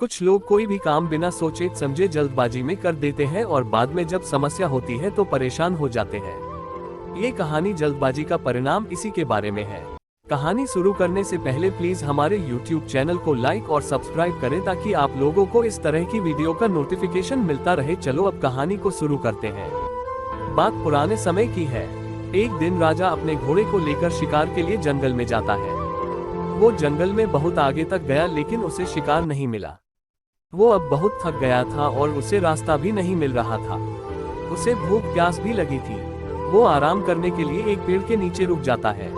कुछ लोग कोई भी काम बिना सोचे समझे जल्दबाजी में कर देते हैं और बाद में जब समस्या होती है तो परेशान हो जाते हैं। ये कहानी जल्दबाजी का परिणाम इसी के बारे में है। कहानी शुरू करने से पहले प्लीज हमारे YouTube चैनल को लाइक और सब्सक्राइब करें ताकि आप लोगों को इस तरह की वीडियो का नोटिफिकेशन मिलता रहे। चलो अब कहानी को शुरू करते हैं। बात पुराने समय की है। एक दिन राजा अपने घोड़े को लेकर शिकार के लिए जंगल में जाता है। वो जंगल में बहुत आगे तक गया लेकिन उसे शिकार नहीं मिला। वो अब बहुत थक गया था और उसे रास्ता भी नहीं मिल रहा था। उसे भूख प्यास भी लगी थी। वो आराम करने के लिए एक पेड़ के नीचे रुक जाता है।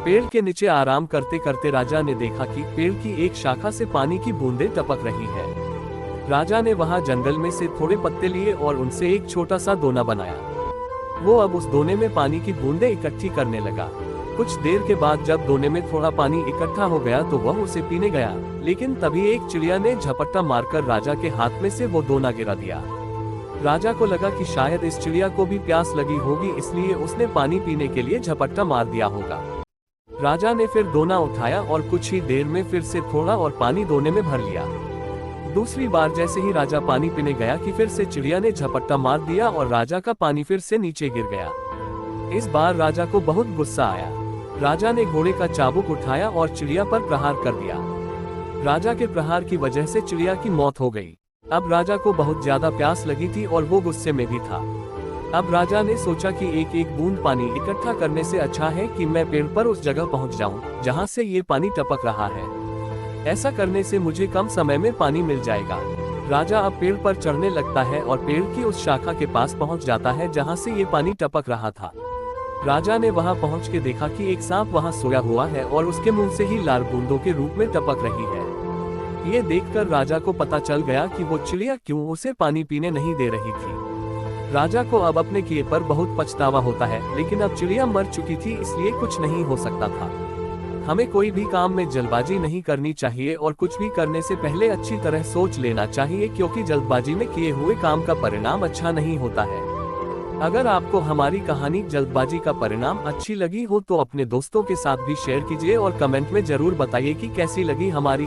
पेड़ के नीचे आराम करते करते राजा ने देखा कि पेड़ की एक शाखा से पानी की बूंदें टपक रही है। राजा ने वहां जंगल में से थोड़े पत्ते लिए और उनसे एक छोटा सा दोना बनाया। वो अब उस दोने में पानी की बूंदें इकट्ठी करने लगा। कुछ देर के बाद जब दोने में थोड़ा पानी इकट्ठा हो गया तो वह उसे पीने गया, लेकिन तभी एक चिड़िया ने झपट्टा मारकर राजा के हाथ में से वो दोना गिरा दिया। राजा को लगा कि शायद इस चिड़िया को भी प्यास लगी होगी, इसलिए उसने पानी पीने के लिए झपट्टा मार दिया होगा। राजा ने फिर दोना उठाया और कुछ ही देर में फिर से थोड़ा और पानी दोने में भर लिया। दूसरी बार जैसे ही राजा पानी पीने गया कि फिर से चिड़िया ने झपट्टा मार दिया और राजा का पानी फिर से नीचे गिर गया। इस बार राजा को बहुत गुस्सा आया। राजा ने घोड़े का चाबुक उठाया और चिड़िया पर प्रहार कर दिया। राजा के प्रहार की वजह से चिड़िया की मौत हो गई। अब राजा को बहुत ज्यादा प्यास लगी थी और वो गुस्से में भी था। अब राजा ने सोचा कि एक एक बूंद पानी इकट्ठा करने से अच्छा है कि मैं पेड़ पर उस जगह पहुंच जाऊं जहां से ये पानी टपक रहा है। ऐसा करने से मुझे कम समय में पानी मिल जाएगा। राजा अब पेड़ पर चढ़ने लगता है और पेड़ की उस शाखा के पास पहुंच जाता है जहां से ये पानी टपक रहा था। राजा ने वहां पहुंच के देखा कि एक सांप वहां सोया हुआ है और उसके मुंह से ही लाल बूंदों के रूप में टपक रही है। ये देखकर राजा को पता चल गया कि वो चिड़िया क्यों उसे पानी पीने नहीं दे रही थी। राजा को अब अपने किए पर बहुत पछतावा होता है, लेकिन अब चिड़िया मर चुकी थी इसलिए कुछ नहीं हो सकता था। हमें कोई भी काम में जल्दबाजी नहीं करनी चाहिए और कुछ भी करने से पहले अच्छी तरह सोच लेना चाहिए, क्योंकि जल्दबाजी में किए हुए काम का परिणाम अच्छा नहीं होता है। अगर आपको हमारी कहानी जल्दबाजी का परिणाम अच्छी लगी हो तो अपने दोस्तों के साथ भी शेयर कीजिए और कमेंट में जरूर बताइए कि कैसी लगी हमारी